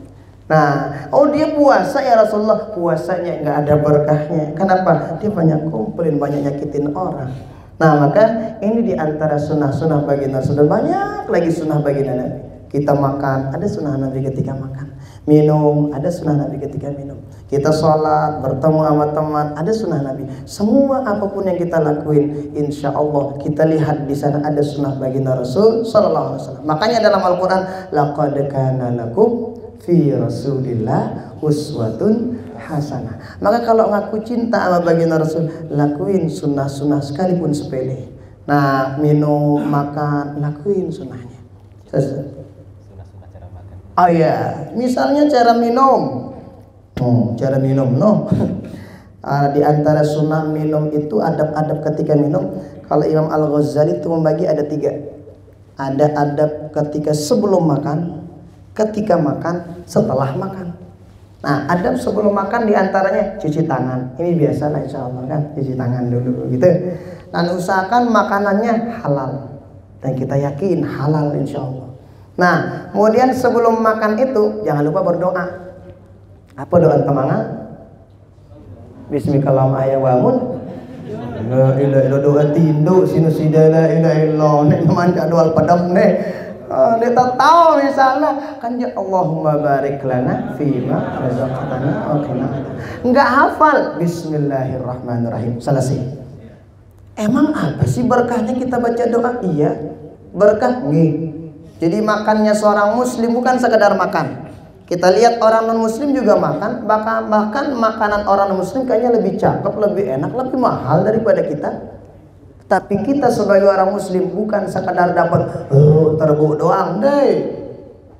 Nah, oh dia puasa ya Rasulullah, puasanya nggak ada berkahnya. Kenapa? Dia banyak komplain, banyak nyakitin orang. Nah, maka ini diantara sunnah-sunnah baginda Rasul. Banyak lagi sunnah baginda Nabi. Kita makan, ada sunnah Nabi ketika makan. Minum, ada sunnah Nabi ketika minum. Kita sholat, bertemu sama teman, ada sunnah Nabi. Semua apapun yang kita lakuin, insya Allah kita lihat di sana ada sunnah baginda Rasul Sallallahu Alaihi Wasallam. Makanya dalam Al-Quran, laqad kana lakum fi Rasulillah uswatun hasanah. Maka kalau ngaku cinta sama baginda Rasul, lakuin sunnah-sunnah sekalipun sepele. Nah, minum, makan, lakuin sunnahnya. Sunnah-sunnah cara makan. Oh iya, misalnya cara minum. Cara minum, no. Di antara sunnah minum itu adab-adab ketika minum. Kalau Imam Al-Ghazali itu membagi ada 3. Ada adab ketika sebelum makan, ketika makan, setelah makan. Nah, adab sebelum makan diantaranya cuci tangan. Ini biasalah insya Allah kan, cuci tangan dulu gitu. Dan usahakan makanannya halal. Dan kita yakin halal insya Allah. Nah, kemudian sebelum makan itu jangan lupa berdoa. Apa doa temangan? Bismillahirrahmanirrahim. La ilaha illa doa tindo sinusida la ilaha illa nek manca doa padam nek. Dia tak tahu misalnya kan ya Allahumma barik lana fima razaqtana wa qina. Enggak hafal Bismillahirrahmanirrahim. Selesai. Emang apa sih berkahnya kita baca doa? Iya, berkah nih. Jadi makannya seorang muslim bukan sekedar makan. Kita lihat orang non muslim juga makan, bahkan makanan orang non muslim kayaknya lebih cakep, lebih enak, lebih mahal daripada kita. Tapi kita sebagai orang muslim bukan sekadar dapat terbuk doang deh.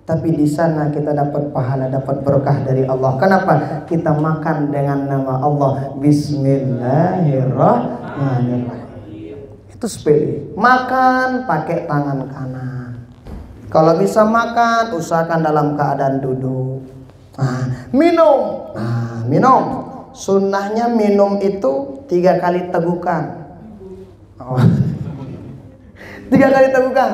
Tapi di sana kita dapat pahala, dapat berkah dari Allah. Kenapa? Kita makan dengan nama Allah. Bismillahirrahmanirrahim. Itu sepele. Makan pakai tangan kanan. Kalau bisa makan, usahakan dalam keadaan duduk. Minum. Minum. Sunnahnya minum itu 3 kali tegukan. 3 kali tegukan.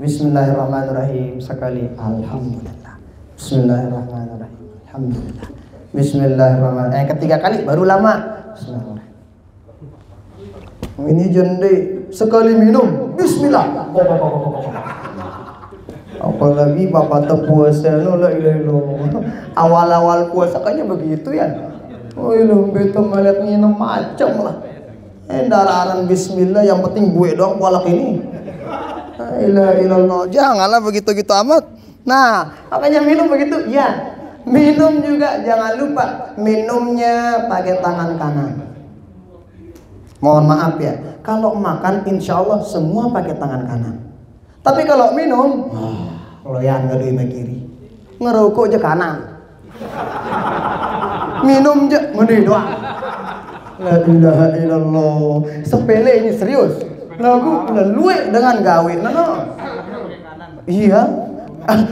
Bismillahirrahmanirrahim sekali. Alhamdulillah. Bismillahirrahmanirrahim. Alhamdulillah. Bismillahirrahmanirrahim. Ketiga kali baru lama. Bismillahirrahmanirrahim. Ini jende sekali minum. Bismillah. Apalagi bapak puasa la ilaha illallah. Awal-awal puasa kayaknya begitu ya. Oh ilmu beto melihat minum macam lah. Dararan bismillah yang penting gue doang walak ini. La ilaha illallah. Janganlah begitu-gitu amat. Nah, makanya minum begitu ya. Minum juga jangan lupa minumnya pakai tangan kanan. Mohon maaf ya. Kalau makan insya Allah semua pakai tangan kanan. Tapi kalau minum, loyan ngeduy kiri, ngerokok aja kanan, minum aja ngeduy doang. La ilaha illallah. Sepele ini serius. Lagu leluwe dengan gawe. No. Iya.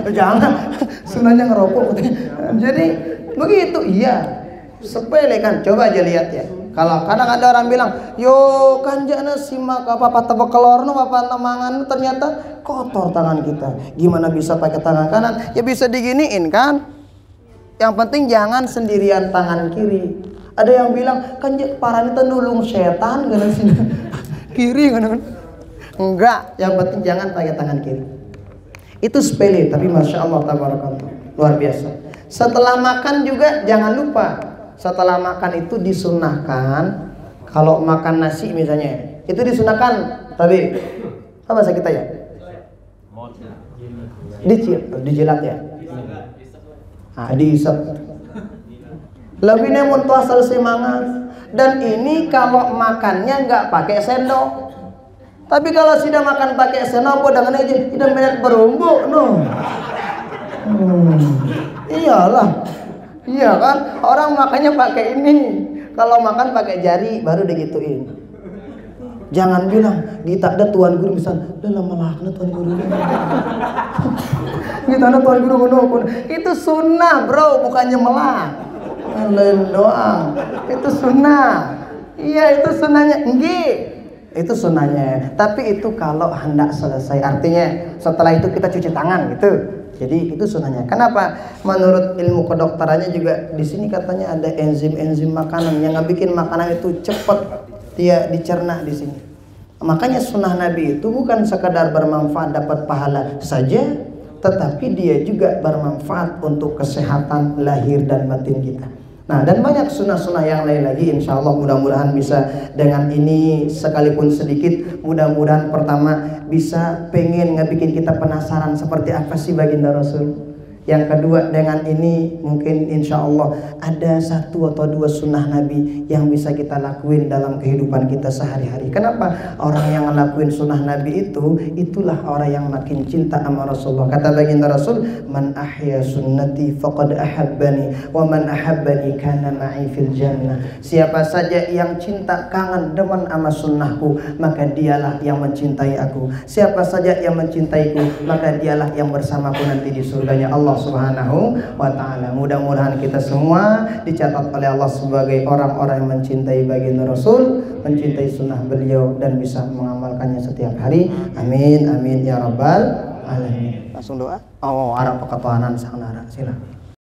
Jangan. Sunahnya ngerokok. Jadi begitu. Iya. Sepele kan. Coba aja lihat ya. Kalau kadang ada orang bilang, yo kan jana simak apa tebak kelorno apa temangan, ternyata kotor tangan kita. Gimana bisa pakai tangan kanan? Ya bisa diginiin kan. Yang penting jangan sendirian tangan kiri. Ada yang bilang kan parah itu nulung setan gana sini kiri kan? Enggak. Yang penting jangan pakai tangan kiri. Itu sepele tapi masya Allah tabarakallah luar biasa. Setelah makan juga jangan lupa. Setelah makan itu disunahkan, kalau makan nasi misalnya, itu disunahkan. Tapi apa bahasa kita ya? Dijilat ya. Diisap. Lebih nemun tuh asal semangat. Dan ini kalau makannya nggak pakai sendok. Tapi kalau sudah makan pakai sendok, dengan aja tidak melihat berumbuk, no. Iyalah. Iya kan, orang makannya pakai ini. Kalau makan pakai jari baru digituin. Jangan bilang kita ada tuan guru misal, udah lama lakna tuan guru. Kita ada tuan guru menukun. Itu sunnah bro, bukannya melak. Lain doang. Itu sunnah. Iya itu sunnahnya. Enggak. Itu sunnahnya. Tapi itu kalau hendak selesai. Artinya setelah itu kita cuci tangan gitu. Jadi itu sunnahnya. Kenapa? Menurut ilmu kedokterannya juga di sini katanya ada enzim-enzim makanan yang bikin makanan itu cepat dia dicerna di sini. Makanya sunnah Nabi itu bukan sekadar bermanfaat dapat pahala saja, tetapi dia juga bermanfaat untuk kesehatan lahir dan batin kita. Nah, dan banyak sunnah-sunnah yang lain lagi. Insya Allah mudah-mudahan bisa dengan ini sekalipun sedikit. Mudah-mudahan pertama bisa pengen ngebikin kita penasaran seperti apa sih baginda Rasul. Yang kedua, dengan ini mungkin insya Allah ada 1 atau 2 sunnah Nabi yang bisa kita lakuin dalam kehidupan kita sehari-hari. Kenapa? Orang yang ngelakuin sunnah Nabi itu, itulah orang yang makin cinta sama Rasulullah. Kata baginda Rasul, man ahya sunnati faqad ahabbani wa man ahabbani kana ma'i fil jannah. Siapa saja yang cinta, kangen, demen sama sunnahku, maka dialah yang mencintai aku. Siapa saja yang mencintaiku, maka dialah yang bersamaku nanti di surganya Allah Subhanahu wa ta'ala. Mudah-mudahan kita semua dicatat oleh Allah sebagai orang-orang yang mencintai baginda Rasul, mencintai sunnah beliau, dan bisa mengamalkannya setiap hari. Amin amin ya rabbal alamin. Langsung doa. Oh, arah peketuanan sang nara. Silakan.